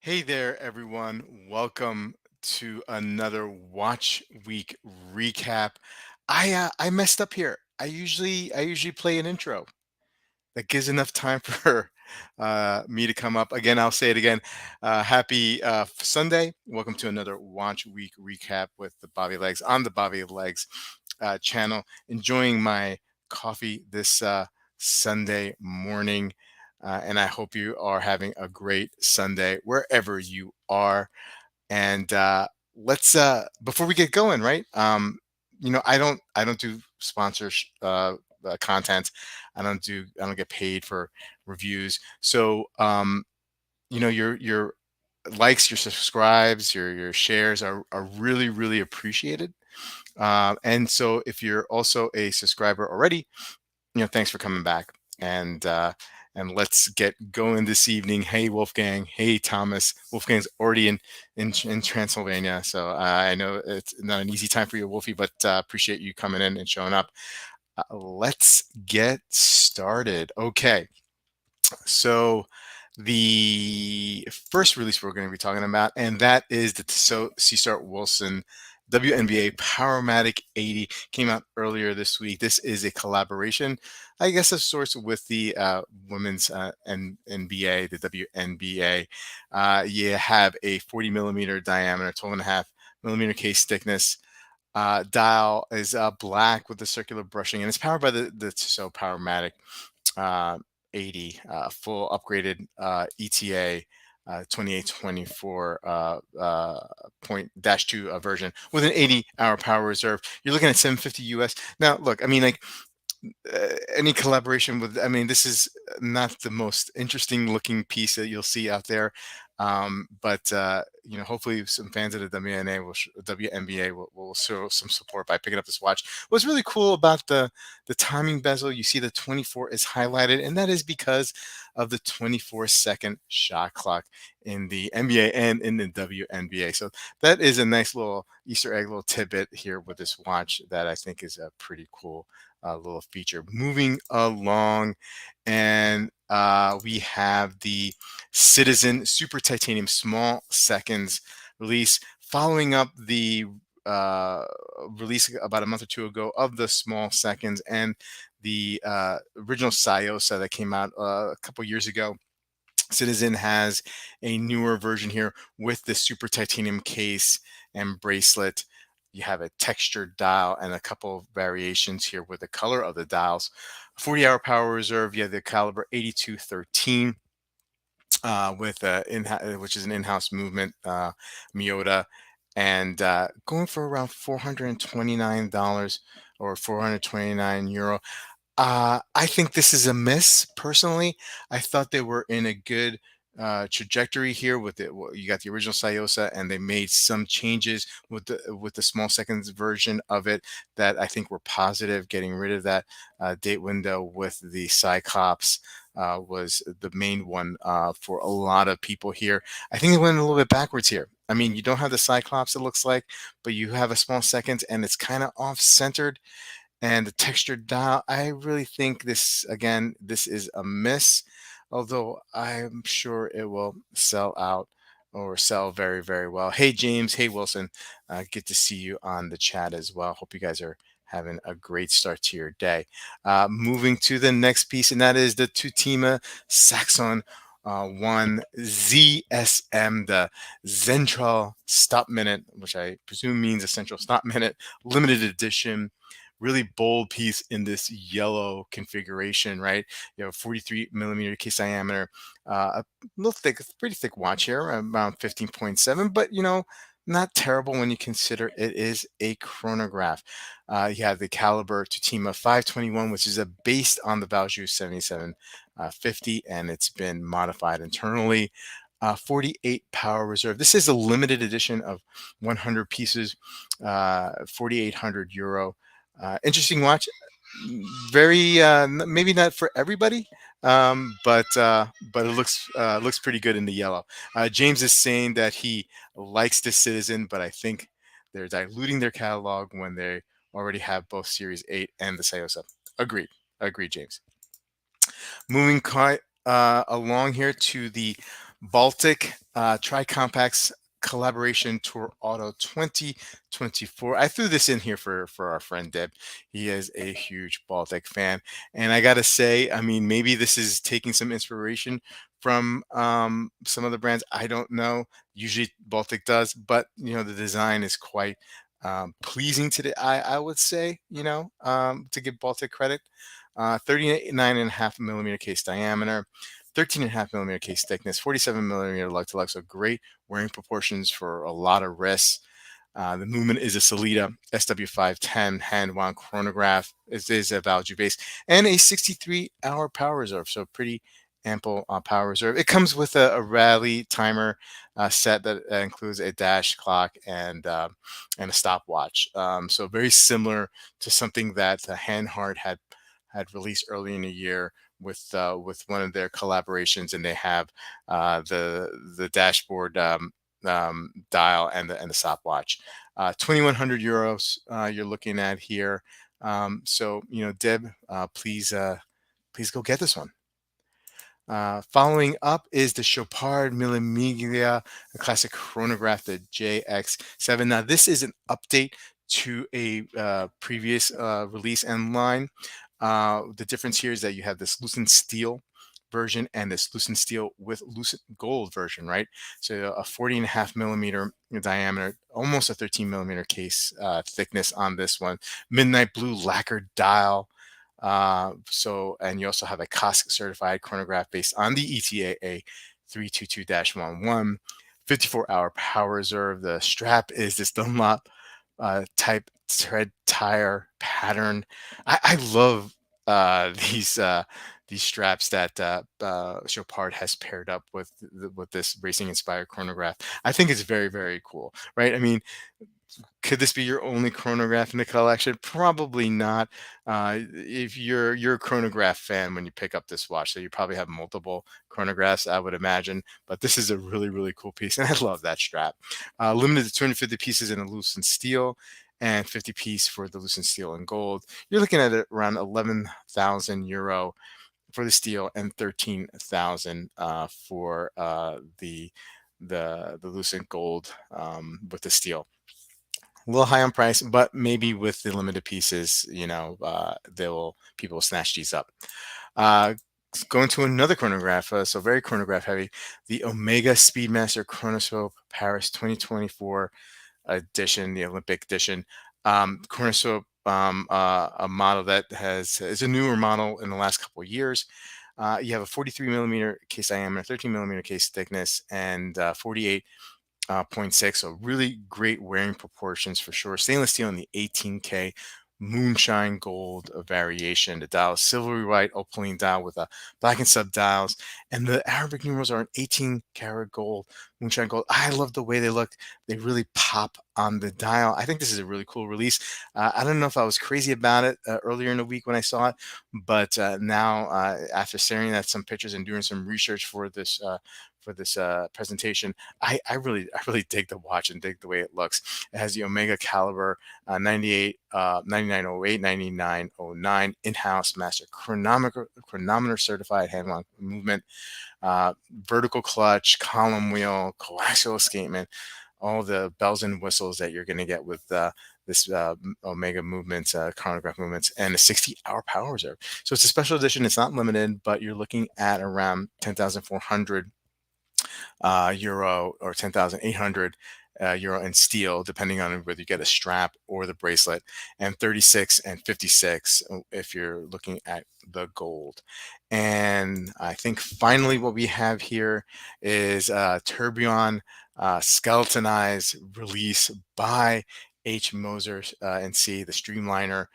Hey there, everyone. Welcome to another Watch Week recap. I messed up here. I usually play an intro that gives enough time for me to come up. Again, I'll say it again. Happy Sunday. Welcome to another Watch Week recap with the Bobby Legs on the Bobby Legs channel. Enjoying my coffee this Sunday morning. And I hope you are having a great Sunday wherever you are. And let's before we get going, right? I don't do sponsors content. I don't get paid for reviews. So your likes, your subscribes, your shares are really appreciated. And so if you're also a subscriber already, thanks for coming back. And let's get going this evening. Hey, Wolfgang. Hey, Thomas. Wolfgang's already in Transylvania, so I know it's not an easy time for you, Wolfie, but appreciate you coming in and showing up. Let's get started. Okay, so the first release we're going to be talking about, and that is the Tissot C Wilson WNBA Powermatic 80, came out earlier this week. This is a collaboration, I guess, of sorts with the women's NBA, the WNBA. You have a 40 millimeter diameter, 12.5 millimeter case thickness. Dial is black with the circular brushing, and it's powered by the Tissot Powermatic uh, 80, full upgraded ETA 2824 point dash 2 version with an 80-hour power reserve. You're looking at 750 US. Now, look, I mean, like any collaboration with, I mean, this is not the most interesting looking piece that you'll see out there. But hopefully some fans of the WNBA will show some support by picking up this watch. What's really cool about the timing bezel, you see the 24 is highlighted, and that is because of the 24-second shot clock in the NBA and in the WNBA. So that is a nice little Easter egg, little tidbit here with this watch that I think is a pretty cool little feature. Moving along, and we have the Citizen Super Titanium Small Seconds release, following up the release about a month or two ago of the Small Seconds and the original Syosa that came out a couple years ago. Citizen has a newer version here with the super titanium case and bracelet. You have a textured dial and a couple of variations here with the color of the dials. 40-hour power reserve. You have the caliber 8213 with which is an in-house movement Miyota, and going for around $429 or 429 euro. I think this is a miss personally. I thought they were in a good trajectory here with it. You got the original Syosa, and they made some changes with the small seconds version of it that I think were positive. Getting rid of that date window with the Cyclops was the main one for a lot of people here. I think they went a little bit backwards here. I mean, you don't have the Cyclops, it looks like, but you have a small seconds, and it's kind of off-centered. And the textured dial, I really think this is a miss, although I'm sure it will sell out or sell very well. Hey, James. Hey, Wilson. Good to see you on the chat as well. Hope you guys are having a great start to your day. Moving to the next piece, and that is the Tutima Saxon 1 ZSM, the Central Stop Minute, which I presume means a Central Stop Minute, limited edition. Really bold piece in this yellow configuration, right? 43 millimeter case diameter, a little thick, pretty thick watch here, around 15.7, but not terrible when you consider it is a chronograph. You have the caliber Tutima 521, which is based on the Valjoux 7750, and it's been modified internally. 48 power reserve. This is a limited edition of 100 pieces, 4,800 euro. Interesting watch. Very maybe not for everybody, but it looks pretty good in the yellow. James is saying that he likes the Citizen, but I think they're diluting their catalog when they already have both Series 8 and the Syosa. Agreed, James. Moving along here to the Baltic Tri-Compacts Collaboration Tour Auto 2024. I threw this in here for our friend Deb. He is a huge Baltic fan, and I gotta say, I mean, maybe this is taking some inspiration from some other brands. I don't know. Usually Baltic does, but the design is quite pleasing to the eye. I would say, to give Baltic credit. 39.5 millimeter case diameter, 13.5 millimeter case thickness, 47 millimeter lug to lug. So great wearing proportions for a lot of wrists. The movement is a Solita SW510 hand wound chronograph. It is a Valjoux base and a 63-hour power reserve. So pretty ample power reserve. It comes with a rally timer set that includes a dash clock and a stopwatch. So very similar to something that Handhard had released early in the year with one of their collaborations, and they have the dashboard dial and the stopwatch. 2,100 euros you're looking at here. So Deb, please go get this one. Following up is the Chopard Millimiglia, a classic chronograph, the JX7. Now, this is an update to a previous release and line. The difference here is that you have this lucent steel version and this lucent steel with lucent gold version, right? So a 40.5 millimeter diameter, almost a 13 millimeter case thickness on this one. Midnight blue lacquered dial. And you also have a COSC certified chronograph based on the ETA 322-11, 54-hour power reserve. The strap is this Dunlop type tread tire pattern. I love these straps that Chopard has paired up with this racing inspired chronograph. I think it's very, very cool, right? I mean, could this be your only chronograph in the collection? Probably not. If you're a chronograph fan when you pick up this watch, so you probably have multiple chronographs, I would imagine. But this is a really, really cool piece, and I love that strap. Limited to 250 pieces in a lucent steel, and 50 piece for the lucent steel and gold. You're looking at it around 11,000 euro for the steel and 13,000 for the lucent gold with the steel. A little high on price, but maybe with the limited pieces, people will snatch these up. Going to another chronograph, so very chronograph heavy, the Omega Speedmaster Chronoscope Paris 2024 edition, the Olympic edition. Chronoscope, a model that is a newer model in the last couple of years. You have a 43 millimeter case diameter, 13 millimeter case thickness, and 48 0.6. So really great wearing proportions for sure. Stainless steel in the 18K moonshine gold variation. The dial is silvery white opaline dial with a black and sub dials, and the Arabic numerals are an 18 karat gold moonshine gold. I love the way they look. They really pop on the dial. I think this is a really cool release. I don't know if I was crazy about it earlier in the week when I saw it, but now after staring at some pictures and doing some research for this presentation, I really dig the watch and dig the way it looks. It has the Omega caliber 9908, 9909 in-house master chronometer certified hand movement, vertical clutch, column wheel, coaxial escapement, all the bells and whistles that you're going to get with this Omega movements, chronograph movements, and a 60-hour power reserve. So it's a special edition. It's not limited, but you're looking at around 10,400 euro or 10,800 euro in steel, depending on whether you get a strap or the bracelet, and 36 and 56 if you're looking at the gold. And I think finally what we have here is Tourbillon skeletonized release by Moser NC, the Streamliner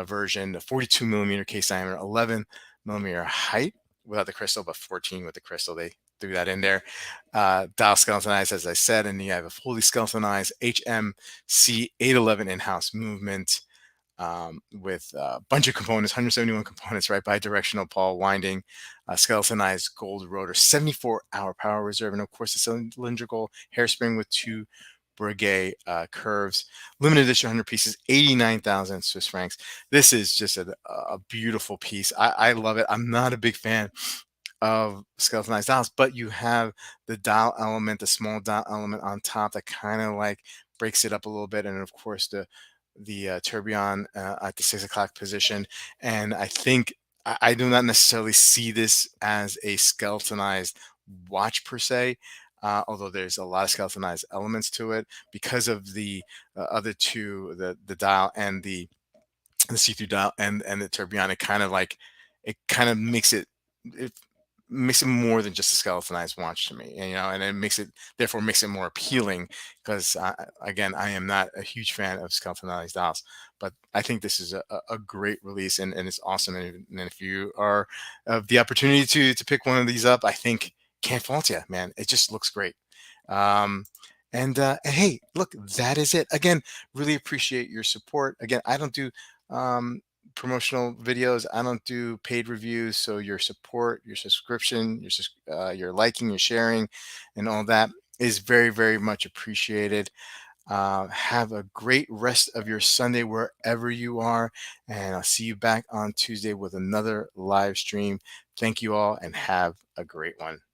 version, the 42 millimeter case diameter, 11 millimeter height without the crystal, but 14 with the crystal. They threw that in there. Dial skeletonized, as I said, and you have a fully skeletonized HMC 811 in-house movement with a bunch of components, 171 components, right? Bi-directional pawl winding, skeletonized gold rotor, 74-hour power reserve, and of course the cylindrical hairspring with two Breguet curves. Limited edition 100 pieces, 89,000 Swiss francs. This is just a beautiful piece. I love it. I'm not a big fan of skeletonized dials, but you have the dial element, the small dial element on top that kind of like breaks it up a little bit, and of course the tourbillon at the 6 o'clock position. And I think I do not necessarily see this as a skeletonized watch per se. Although there's a lot of skeletonized elements to it because of the other two, the dial and the see-through dial and the tourbillon. It kind of like it kind of it makes it more than just a skeletonized watch to me, and, and it makes it more appealing because again, I am not a huge fan of skeletonized dials, but I think this is a great release, and it's awesome. And if you are the opportunity to pick one of these up, I think can't fault you, man. It just looks great. Um, and hey, look, that is it. Again, really appreciate your support. Again, I don't do um, promotional videos. I don't do paid reviews. So your support, your subscription, your liking, your sharing, and all that is very, very much appreciated. Have a great rest of your Sunday wherever you are, and I'll see you back on Tuesday with another live stream. Thank you all, and have a great one.